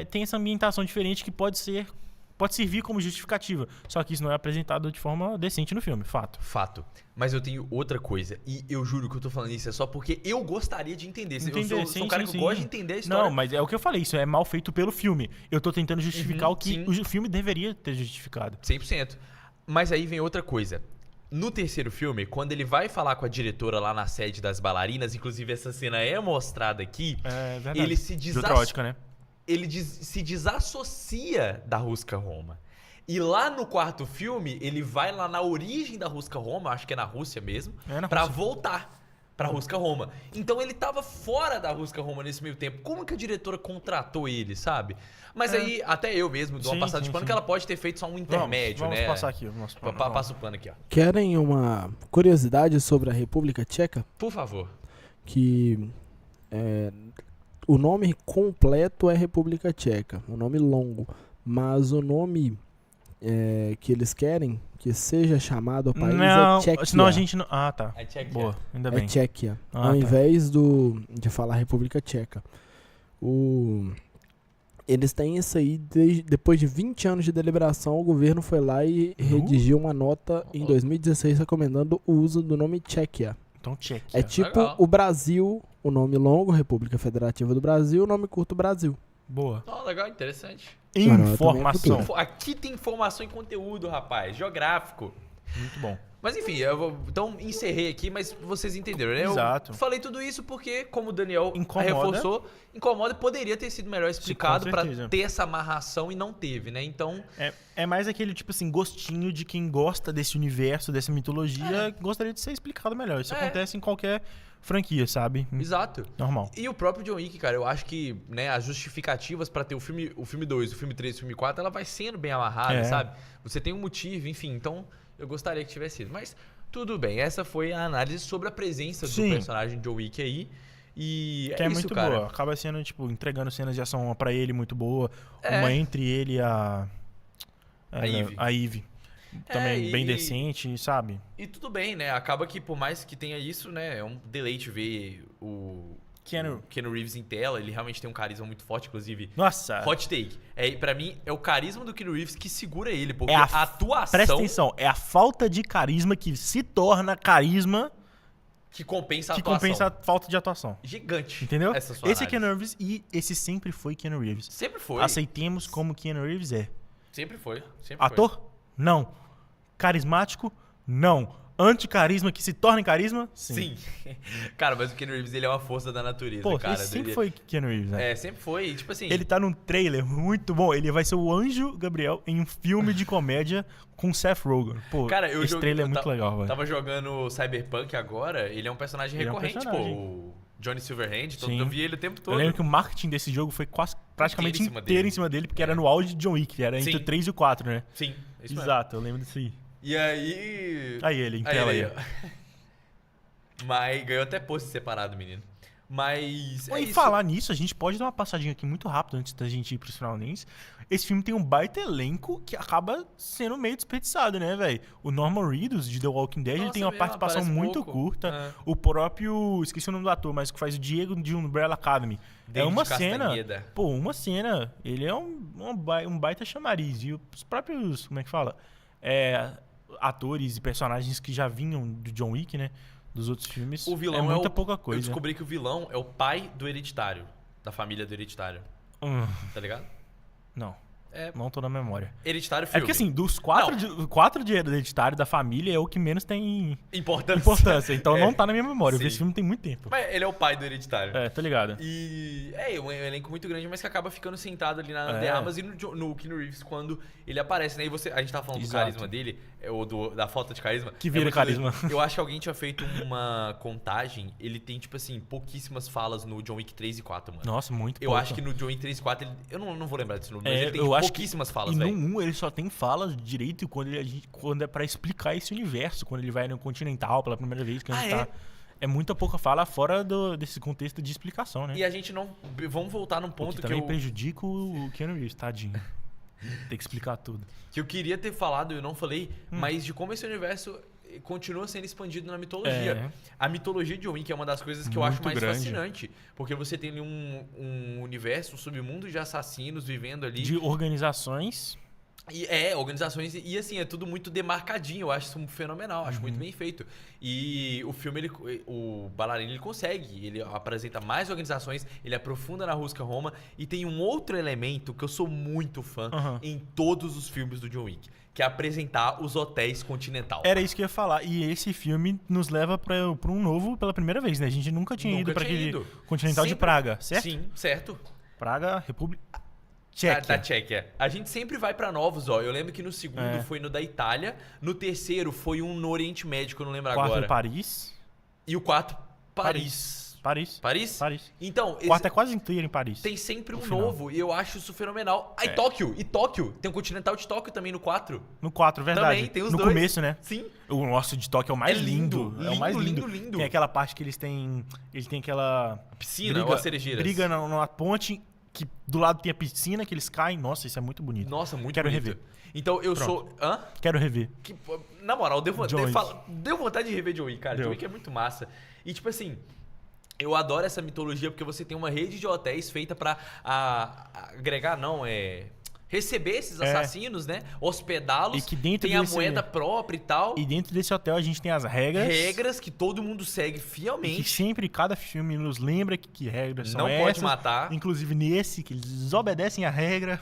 tem essa ambientação diferente que pode servir como justificativa. Só que isso não é apresentado de forma decente no filme, fato. Fato. Mas eu tenho outra coisa, e eu juro que eu tô falando isso é só porque eu gostaria de entender. Eu sou um cara que gosta de entender a história. Não, mas é o que eu falei, isso é mal feito pelo filme. Eu tô tentando justificar o que o filme deveria ter justificado. 100%. Mas aí vem outra coisa. No terceiro filme, quando ele vai falar com a diretora lá na sede das bailarinas, inclusive essa cena é mostrada aqui, ele se né? Ele se desassocia da Ruska Roma. E lá no quarto filme, ele vai lá na origem da Ruska Roma, acho que é na Rússia mesmo, pra voltar pra Ruska Roma. Então ele tava fora da Ruska Roma nesse meio tempo. Como que a diretora contratou ele, sabe? Mas aí, até eu mesmo dou uma passada de pano que ela pode ter feito só um intermédio, vamos né? Passar aqui, Passa o pano aqui, ó. Querem uma curiosidade sobre a República Tcheca? Por favor. Que o nome completo é República Tcheca, o nome longo. Mas o nome que eles querem que seja chamado ao país é Tchequia. Senão a gente não... Ah, tá. É Tchequia. Boa, ainda bem. É Tchequia, ao invés de falar República Tcheca. Eles têm isso aí, depois de 20 anos de deliberação, o governo foi lá e redigiu uma nota em 2016 recomendando o uso do nome Tchequia. Então, Tchequia. É tipo o Brasil, o nome longo, República Federativa do Brasil, o nome curto Brasil. Boa. Legal, interessante. Informação. Aqui tem informação e conteúdo, rapaz. Geográfico. Muito bom. Mas enfim, então encerrei aqui, mas vocês entenderam, né? Exato. Eu falei tudo isso porque, como o Daniel reforçou, incomoda e poderia ter sido melhor explicado pra ter essa amarração e não teve, né? Então... É mais aquele, tipo assim, gostinho de quem gosta desse universo, dessa mitologia, gostaria de ser explicado melhor. Isso acontece em qualquer franquia, sabe? Exato. Normal. E o próprio John Wick, cara, eu acho que, né, as justificativas pra ter o filme 2, o filme 3, o filme 4, ela vai sendo bem amarrada, sabe? Você tem um motivo, enfim, então... Eu gostaria que tivesse sido. Mas tudo bem. Essa foi a análise sobre a presença do personagem John Wick aí. E que é isso, muito cara. boa. Acaba sendo, tipo, entregando cenas de ação pra ele muito boa. Uma entre ele e a Eve. Também bem decente, sabe? E tudo bem, né? Acaba que, por mais que tenha isso, né? É um deleite ver o Keanu Reeves em tela. Ele realmente tem um carisma muito forte, inclusive. Nossa! Hot take. Pra mim, é o carisma do Keanu Reeves que segura ele. Porque a atuação... Presta atenção. É a falta de carisma que se torna carisma... Que compensa a atuação. Que compensa a falta de atuação. Gigante. Entendeu? Esse é Keanu Reeves e esse sempre foi Keanu Reeves. Sempre foi. Aceitemos como Keanu Reeves é. Sempre foi. Ator? Não. Carismático? Não. Anticarisma que se torna em carisma? Sim. Cara, mas o Keanu Reeves, ele é uma força da natureza, cara. Ele sempre foi Keanu Reeves, né? Sempre foi. Tipo assim... Ele tá num trailer muito bom. Ele vai ser o Anjo Gabriel em um filme de comédia com Seth Rogen. Pô, cara, esse trailer é muito legal, velho. Tava jogando Cyberpunk agora. Ele é um personagem recorrente, pô. O Johnny Silverhand. Eu vi ele o tempo todo. Eu lembro que o marketing desse jogo foi praticamente inteiro em cima dele, porque era no auge de John Wick. Era entre o 3 e o 4, né? Sim. Exato, eu lembro disso aí. E aí... Aí ele, em tela aí. Mas ganhou até post separado, menino. Mas e falar nisso, a gente pode dar uma passadinha aqui muito rápido antes da gente ir pros finalmente. Esse filme tem um baita elenco que acaba sendo meio desperdiçado, né, velho? O Norman Reedus, de The Walking Dead, ele tem uma participação muito curta. O próprio... Esqueci o nome do ator, mas que faz o Diego de Umbrella Academy. É uma cena... Pô, uma cena. Ele é um baita chamariz. E os próprios... Como é que fala? Atores e personagens que já vinham do John Wick, né? Dos outros filmes. O vilão muita pouca coisa. Eu descobri que o vilão é o pai do Hereditário. Da família do Hereditário. Tá ligado? Não. Não tô na memória. Hereditário filme. É porque assim, dos quatro de Hereditário da família é o que menos tem importância. Então não tá na minha memória. Eu vi esse filme tem muito tempo. Mas ele é o pai do Hereditário. Tô ligado. E um elenco muito grande, mas que acaba ficando sentado ali na The Armas e no Keanu Reeves quando ele aparece, né? E a gente tava falando do carisma dele, ou da falta de carisma. Que vira carisma. Eu acho que alguém tinha feito uma contagem, ele tem, tipo assim, pouquíssimas falas no John Wick 3 e 4, mano. Nossa, muito Eu acho que no John Wick 3 e 4, eu não vou lembrar desse número, mas ele tem pouquíssimas falas, velho. E no 1 ele só tem falas direito quando é pra explicar esse universo, quando ele vai no Continental pela primeira vez, que a gente tá... É muita pouca fala fora desse contexto de explicação, né? E a gente não... Vamos voltar num ponto que também prejudica o Keanu Reeves, tadinho. Tem que explicar tudo. Que eu queria ter falado e eu não falei, mas de como esse universo continua sendo expandido na mitologia. A mitologia de John Wick é uma das coisas que eu acho mais fascinante. Porque você tem ali um universo, um submundo de assassinos vivendo ali. De organizações. Organizações, e assim, é tudo muito demarcadinho, eu acho isso fenomenal, acho muito bem feito. E o filme, o Bailarino, ele consegue, ele apresenta mais organizações, ele aprofunda na Rússia Roma, e tem um outro elemento que eu sou muito fã em todos os filmes do John Wick, que é apresentar os hotéis Continental. Era isso que eu ia falar, e esse filme nos leva para um novo pela primeira vez, né? A gente nunca tinha ido para aquele Continental de Praga, certo? Sim, certo. Praga, República... Da Tchequia. A gente sempre vai pra novos, ó. Eu lembro que no segundo foi no da Itália. No terceiro foi um no Oriente Médio, que eu não lembro agora. O quarto Paris. E o quarto, Paris. Paris? Então, o quarto é quase inteiro em Paris. Tem sempre um novo e eu acho isso fenomenal. E Tóquio. Tem o Continental de Tóquio também no 4. No 4, verdade. Também, tem os no dois. Começo, né? Sim. O nosso de Tóquio é o mais lindo. É o mais lindo. Lindo. Tem aquela parte que eles têm aquela... piscina ou as cerejeiras. Briga numa ponte... Que do lado tem a piscina, que eles caem. Nossa, isso é muito bonito. Nossa, muito Quero bonito. rever. Então eu sou... Hã? Quero rever. Na moral, deu vontade de rever John Wick, cara. John Wick é muito massa. E tipo assim... Eu adoro essa mitologia porque você tem uma rede de hotéis feita pra agregar, receber esses assassinos, né? Hospedá-los. E que dentro tem a moeda própria e tal. E dentro desse hotel a gente tem as regras. Regras que todo mundo segue fielmente. E que sempre, cada filme nos lembra que regras são essas. Não pode matar. Inclusive nesse, que eles desobedecem a regra.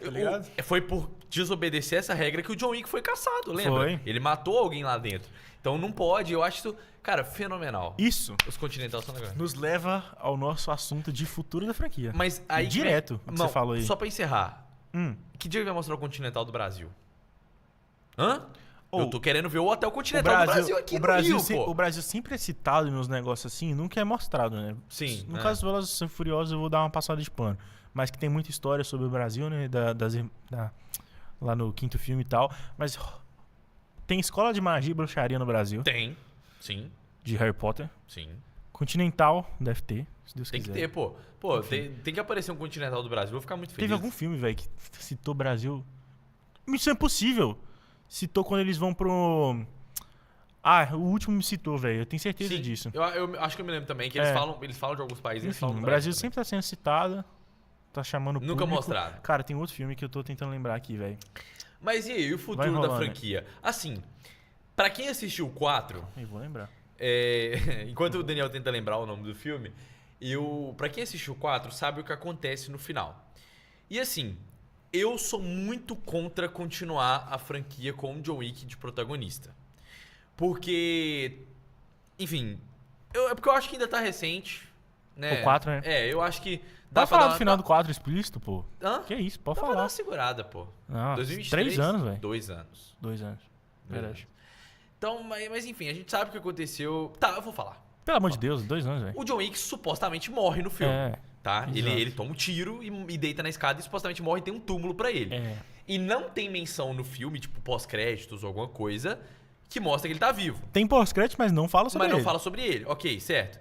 Tá ligado? Foi por desobedecer essa regra que o John Wick foi caçado, lembra? Foi. Ele matou alguém lá dentro. Então não pode, eu acho isso, cara, fenomenal. Isso. Os Continental são legais. Nos leva ao nosso assunto de futuro da franquia. Mas aí... Direto, o que você falou aí. Só pra encerrar. Que dia que vai mostrar o Continental do Brasil? Eu tô querendo ver o Hotel Continental do Brasil aqui no Rio, pô. O Brasil sempre é citado nos negócios assim, nunca é mostrado, né? Sim. No caso do Velozes e Furiosos, eu vou dar uma passada de pano. Mas que tem muita história sobre o Brasil, né? Lá no quinto filme e tal. Mas tem escola de magia e bruxaria no Brasil. Tem, sim. De Harry Potter. Sim. Continental deve ter, se Deus tem quiser. Tem que ter, pô. Pô, tem que aparecer um Continental do Brasil, vou ficar muito feliz. Teve algum filme, velho, que citou Brasil? Missão Impossível. Citou quando eles vão pro... o último me citou, velho. Eu tenho certeza disso. Eu acho que eu me lembro também, que eles falam de alguns países. Enfim, o Brasil sempre tá sendo citado. Tá chamando o público. Nunca mostrado. Cara, tem outro filme que eu tô tentando lembrar aqui, velho. Mas e aí, o futuro da franquia? Assim, pra quem assistiu o 4... Eu vou lembrar. Enquanto o Daniel tenta lembrar o nome do filme, pra quem assistiu o 4, sabe o que acontece no final. E assim, eu sou muito contra continuar a franquia com o John Wick de protagonista. Porque, enfim, é porque eu acho que ainda tá recente, né? O 4, né? Eu acho que... Dá pra falar do final do 4 explícito, pô? Hã? Que isso, pode Dá falar. Dá uma segurada, pô. Não, 2023, 3 anos, velho. 2 anos. 2 anos. Verdade. Então, mas enfim, a gente sabe o que aconteceu. Tá, eu vou falar. Pelo amor de Deus, 2 anos, velho. O John Wick supostamente morre no filme. Tá? Ele toma um tiro e deita na escada e supostamente morre e tem um túmulo pra ele. E não tem menção no filme, tipo pós-créditos ou alguma coisa, que mostra que ele tá vivo. Tem pós-crédito, mas não fala sobre ele. Mas não fala sobre ele. Ok, certo.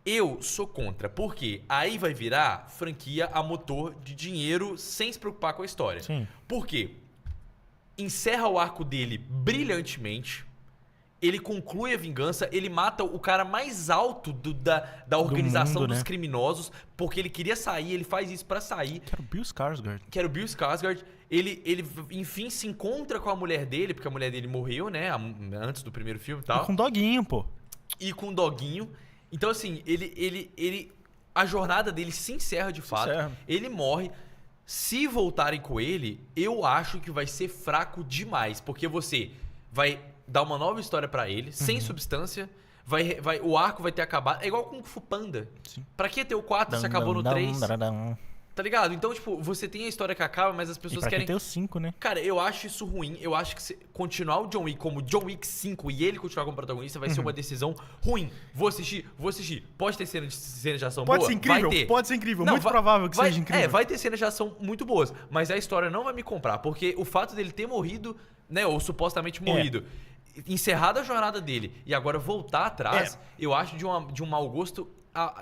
Eu sou contra, porque aí vai virar franquia a motor de dinheiro sem se preocupar com a história. Sim. Por quê? Encerra o arco dele brilhantemente. Ele conclui a vingança, ele mata o cara mais alto da organização mundo, dos né? criminosos, porque ele queria sair, ele faz isso pra sair. Que era o Bill Skarsgård. Ele, enfim, se encontra com a mulher dele, porque a mulher dele morreu, né? Antes do primeiro filme e tal. E com o doguinho, pô. E com o doguinho. Então, assim, a jornada dele se encerra de fato. Ele morre. Se voltarem com ele, eu acho que vai ser fraco demais. Porque você vai dar uma nova história pra ele, sem substância. O arco vai ter acabado. É igual com o Kung Fu Panda. Sim. Pra que ter o 4 se acabou no 3? Tá ligado? Então, tipo, você tem a história que acaba, mas as pessoas querem... ter o 5, né? Cara, eu acho isso ruim. Eu acho que continuar o John Wick como John Wick 5 e ele continuar como protagonista vai ser uma decisão ruim. Vou assistir. Pode ter cena de ação boa? Pode ser incrível. Não, muito provável que seja incrível. Vai ter cenas de ação muito boas. Mas a história não vai me comprar. Porque o fato dele ter morrido, né? Ou supostamente morrido... Encerrada a jornada dele e agora voltar atrás, eu acho de um mau gosto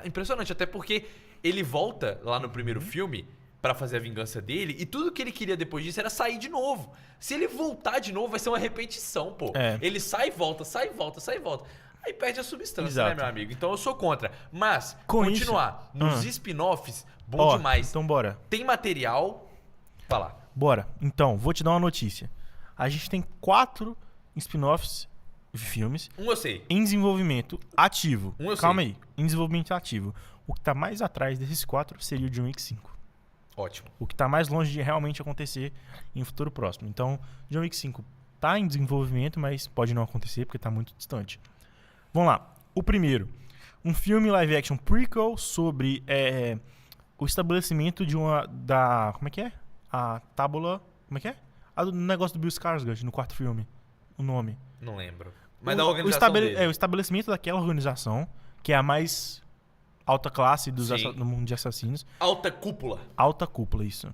impressionante. Até porque ele volta lá no primeiro filme pra fazer a vingança dele, e tudo que ele queria depois disso era sair de novo. Se ele voltar de novo, vai ser uma repetição, pô. Ele sai e volta, sai e volta, sai e volta. Aí perde a substância, né, meu amigo? Então eu sou contra. Mas, continuar nos spin-offs, bom demais. Então bora. Tem material. Fala. Bora. Então, vou te dar uma notícia. A gente tem 4 spin-offs filmes. Eu sei. Em desenvolvimento ativo. Calma aí. Em desenvolvimento ativo. O que tá mais atrás desses 4 seria o John Wick 5. Ótimo. O que tá mais longe de realmente acontecer em um futuro próximo. Então, John Wick 5 tá em desenvolvimento, mas pode não acontecer porque tá muito distante. Vamos lá. O primeiro. Um filme live action prequel sobre o estabelecimento de como é que é? A tábula... Como é que é? O negócio do Bill Skarsgård no quarto filme. O nome. Não lembro. Mas da organização dele. O estabelecimento daquela organização, que é a mais alta classe do mundo de assassinos. Alta cúpula. Alta cúpula, isso.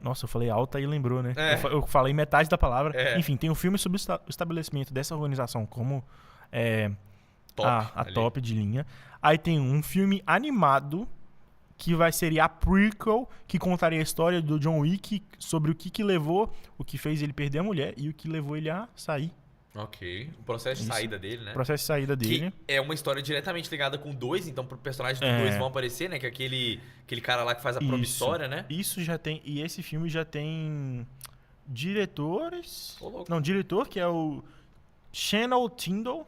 Nossa, eu falei alta e lembrou, né? Eu falei metade da palavra. Enfim, tem um filme sobre o estabelecimento dessa organização como top de linha. Aí tem um filme animado que seria a prequel, que contaria a história do John Wick sobre o que levou, o que fez ele perder a mulher e o que levou ele a sair. Ok. O processo de saída dele, né? O processo de saída dele. Que é uma história diretamente ligada com o 2, então pro personagem do 2 vão aparecer, né? Que é aquele cara lá que faz a promissória, né? Isso já tem... E esse filme já tem diretores... Não, diretor, que é o Chanel Tindall.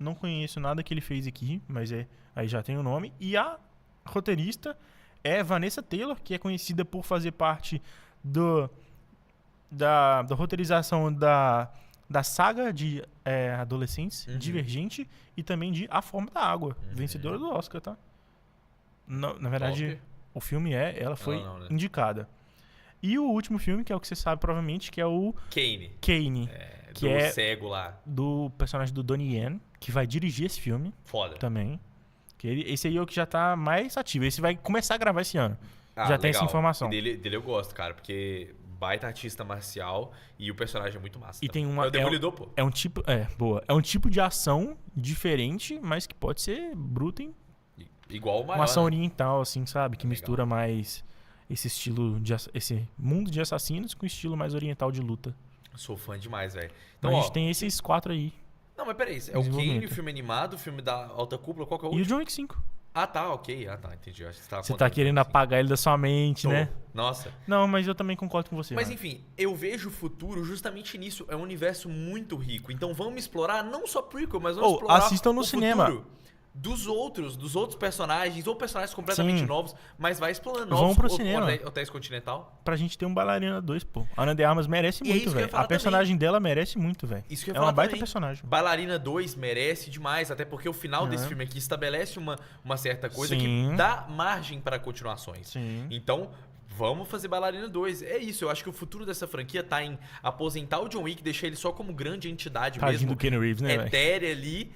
Não conheço nada que ele fez aqui, mas aí já tem o nome. E a roteirista é Vanessa Taylor, que é conhecida por fazer parte da roteirização da saga de adolescentes, Divergente, e também de A Forma da Água, vencedora do Oscar, tá? Na verdade, o filme ela foi indicada. E o último filme, que é o que você sabe provavelmente, que é o Kane, que do cego lá. Do personagem do Donnie Yen, que vai dirigir esse filme. Foda. Também. Esse aí é o que já tá mais ativo. Esse vai começar a gravar esse ano. Já tem essa informação. Dele eu gosto, cara, porque baita artista marcial e o personagem é muito massa. E também. tem uma... É o Demolidor, pô. É um tipo... boa. É um tipo de ação diferente, mas que pode ser bruto igual o maior, uma ação oriental, assim, sabe? Que mistura mais esse estilo esse mundo de assassinos com o estilo mais oriental de luta. Sou fã demais, velho. Então, a gente tem esses 4 aí. Não, mas peraí. É o Kane, o filme animado, o filme da alta cúpula, qual que é o último? E o John Wick 5. Ah, tá, ok. Entendi. Você tá querendo apagar ele da sua mente, né? Nossa. Não, mas eu também concordo com você. Mas enfim, eu vejo o futuro justamente nisso. É um universo muito rico. Então vamos explorar não só prequel, mas vamos explorar assistam no cinema. Futuro dos outros personagens, ou personagens completamente novos, mas vai explorando novos. Vão pro cinema. Hotéis Continental. Pra gente ter um Bailarina 2, pô. A Ana de Armas merece muito, velho. A personagem dela merece muito, velho. Isso que eu ia falar. É uma baita personagem. Bailarina 2 merece demais, até porque o final desse filme aqui estabelece uma certa coisa que dá margem para continuações. Sim. Então, vamos fazer Bailarina 2. É isso, eu acho que o futuro dessa franquia tá em aposentar o John Wick, deixar ele só como grande entidade mesmo. Do Keanu Reeves, né, etérea ali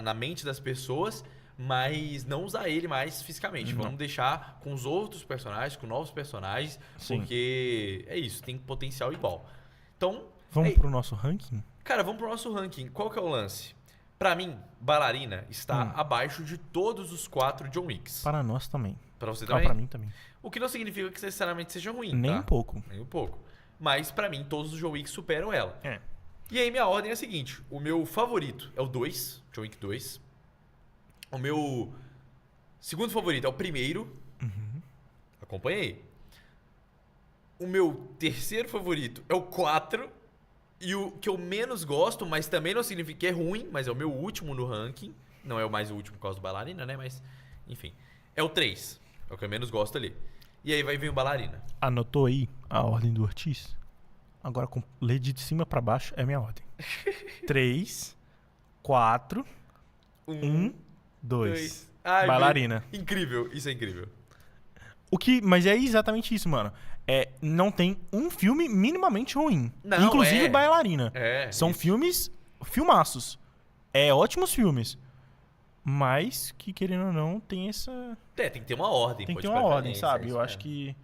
na mente das pessoas, mas não usar ele mais fisicamente. Vamos deixar com os outros personagens, com novos personagens, porque é isso, tem potencial igual. Então... Vamos pro nosso ranking? Cara, vamos pro nosso ranking. Qual que é o lance? Pra mim, Bailarina está abaixo de todos os 4 John Wicks. Para nós também. Pra você também? Pra mim também. O que não significa que necessariamente seja ruim, Nem tá? um pouco. Nem um pouco. Mas pra mim, todos os John Wicks superam ela. E aí minha ordem é a seguinte. O meu favorito é o 2, John Wick 2. O meu segundo favorito é o primeiro. Acompanhei. O meu terceiro favorito é o 4. E o que eu menos gosto, mas também não significa que é ruim, mas é o meu último no ranking. Não é o mais último por causa do Bailarina, né? Mas, enfim. É o 3. É o que eu menos gosto ali. E aí vai vir o Bailarina. Anotou aí a ordem do Ortiz? Agora, lê de cima pra baixo é minha ordem. 3, 4, 1, 2. Bailarina. Incrível. Isso é incrível. Mas é exatamente isso, mano. Não tem um filme minimamente ruim. Não, inclusive Bailarina. São isso. filmaços. Ótimos filmes. Mas que, querendo ou não, tem essa... tem que ter uma ordem. Tem que ter uma ordem, sabe? Eu acho que...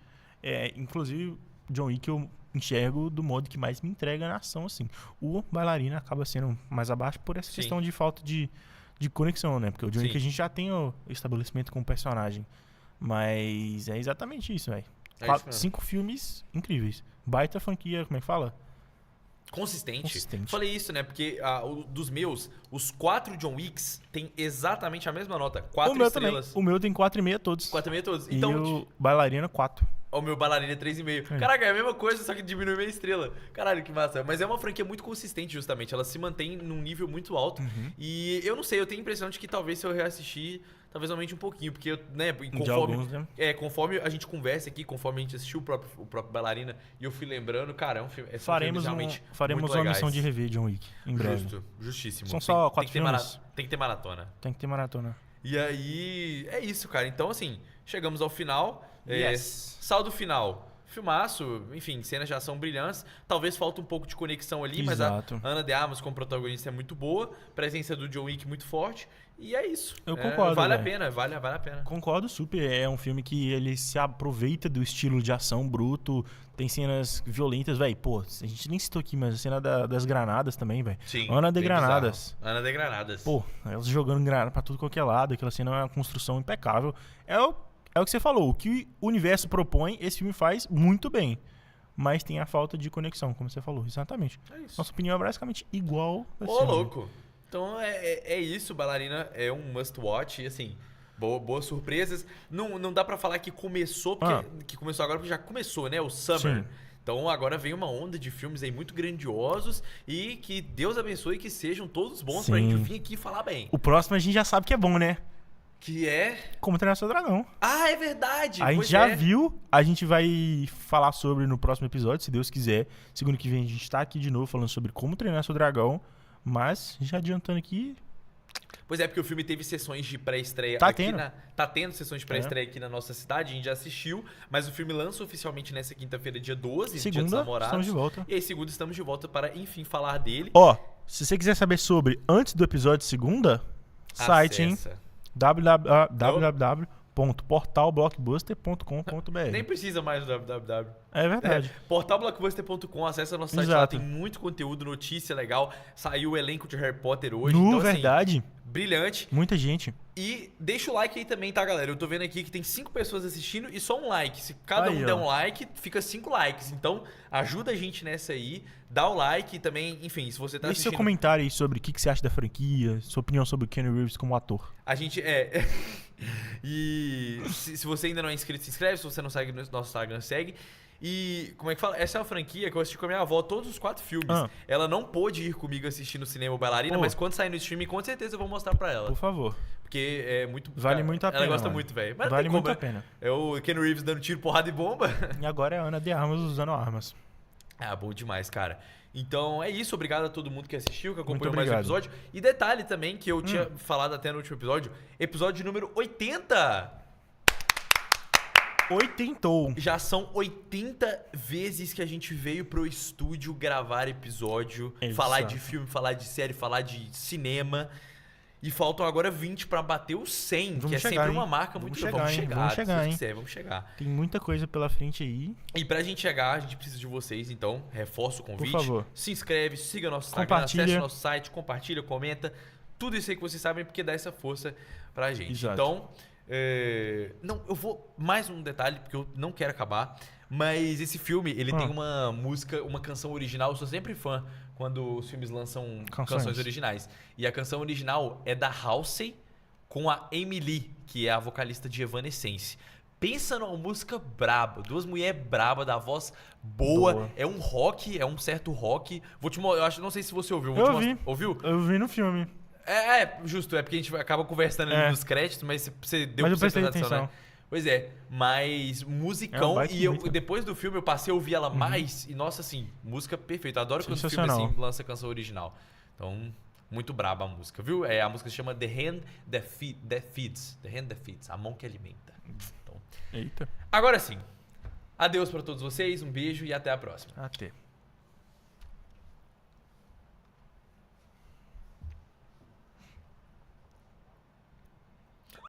inclusive, John Wick eu enxergo do modo que mais me entrega na ação, assim. O Bailarina acaba sendo mais abaixo por essa questão de falta de conexão, né? Porque o John Wick a gente já tem o estabelecimento com o personagem Mas é exatamente isso, velho. É 5 filmes incríveis. Baita franquia, como é que fala? Consistente. Falei isso, né? Porque dos meus, os 4 John Wicks tem exatamente a mesma nota. 4 estrelas. Também. O meu tem 4,5 todos. 4,5 todos. E então, o Bailarina, 4. O meu Bailarina é 3,5. Caraca, é a mesma coisa, só que diminui meia estrela. Caralho, que massa. Mas é uma franquia muito consistente, justamente. Ela se mantém num nível muito alto. E eu não sei, eu tenho a impressão de que talvez se eu reassistir, talvez aumente um pouquinho. Porque, né, conforme a gente conversa aqui, conforme a gente assistiu o próprio Bailarina, e eu fui lembrando, cara, é um filme. Faremos uma missão de rever John Wick em breve. Justíssimo. São só 4 filmes. Tem que ter maratona. Tem que ter maratona. E aí, é isso, cara. Então, assim, chegamos ao final. Saldo final. Filmaço, enfim, cenas de ação brilhantes. Talvez falta um pouco de conexão ali, mas a Ana de Armas como protagonista é muito boa. Presença do John Wick muito forte. E é isso. Eu concordo. Vale a pena, vale a pena. Concordo super. É um filme que ele se aproveita do estilo de ação bruto. Tem cenas violentas, velho. Pô, a gente nem citou aqui, mas a cena das granadas também, velho. Sim. Ana de Granadas. Bizarro. Ana de Granadas. Pô, elas jogando granada pra tudo qualquer lado. Aquela cena é uma construção impecável. É o que você falou. O que o universo propõe, esse filme faz muito bem. Mas tem a falta de conexão, como você falou. Exatamente. É isso. Nossa opinião é basicamente igual. Ô, louco. Então é isso, Bailarina é um must watch e assim, boas surpresas. Não dá pra falar que começou, que começou agora, porque já começou, né? O Summer. Sim. Então agora vem uma onda de filmes aí muito grandiosos e que Deus abençoe e que sejam todos bons. Sim. Pra gente vir aqui e falar bem. O próximo a gente já sabe que é bom, né? Que é... Como Treinar Seu Dragão. Ah, é verdade! A gente já viu, a gente vai falar sobre no próximo episódio, se Deus quiser. Segundo que vem a gente tá aqui de novo falando sobre Como Treinar Seu Dragão. Mas, já adiantando aqui... Pois é, porque o filme teve sessões de pré-estreia Tá tendo sessões de pré-estreia aqui na nossa cidade, a gente já assistiu, mas o filme lança oficialmente nessa quinta-feira, dia 12, Dia dos Namorados. Estamos de volta. E aí, segunda, estamos de volta para, enfim, falar dele. Se você quiser saber sobre antes do episódio de segunda, site, hein? www.portalblockbuster.com.br. Nem precisa mais do www. É verdade. Portalblockbuster.com, acessa nosso site lá, tem muito conteúdo, notícia legal. Saiu o elenco de Harry Potter hoje. Verdade. Assim, brilhante. Muita gente. E deixa o like aí também, tá, galera? Eu tô vendo aqui que tem 5 pessoas assistindo e só um like. Se cada um der um like, fica 5 likes. Então, ajuda a gente nessa aí. Dá o like e também, enfim, se você tá assistindo... Deixe seu comentário aí sobre o que você acha da franquia, sua opinião sobre o Keanu Reeves como ator. A gente E se você ainda não é inscrito, se inscreve. Se você não segue no nosso Instagram, segue. E, como é que fala? Essa é uma franquia que eu assisti com a minha avó todos os 4 filmes. Ela não pôde ir comigo assistir no cinema o Bailarina, mas quando sair no streaming, com certeza eu vou mostrar pra ela. Por favor. Porque é muito... Vale muito a pena. Ela gosta muito, velho. Vale muito a pena. É o Keanu Reeves dando tiro, porrada e bomba. E agora é a Ana de Armas usando armas. Ah, bom demais, cara. Então é isso, obrigado a todo mundo que assistiu, que acompanhou mais o episódio. E detalhe também, que eu tinha falado até no último episódio número 80! 80! Já são 80 vezes que a gente veio pro estúdio gravar episódio, falar de filme, falar de série, falar de cinema. E faltam agora 20 pra bater o 100, que é sempre uma marca muito... Vamos chegar. Tem muita coisa pela frente aí. E pra gente chegar, a gente precisa de vocês, então reforça o convite. Por favor. Se inscreve, siga nosso Instagram, acesse nosso site, compartilha, comenta. Tudo isso aí que vocês sabem, porque dá essa força pra gente. Exato. Então, não, eu vou... Mais um detalhe, porque eu não quero acabar. Mas esse filme, ele tem uma música, uma canção original. Eu sou sempre fã quando os filmes lançam canções originais. E a canção original é da Halsey com a Amy Lee, que é a vocalista de Evanescence. Pensa numa música braba, 2 mulheres braba, da voz boa. É um rock, é um certo rock. Vou te mostrar, eu acho, não sei se você ouviu. Ouviu? Eu vi no filme. Justo, é porque a gente acaba conversando ali nos créditos, mas você deu pra prestar atenção, né? Pois é, mas musicão, depois do filme eu passei a ouvir ela mais, e nossa, assim, música perfeita. Eu adoro quando o filme assim lança canção original. Então, muito braba a música, viu? A música se chama The Hand That Feeds. The Hand That Feeds, a mão que alimenta. Então, eita. Agora sim, adeus pra todos vocês, um beijo e até a próxima. Até.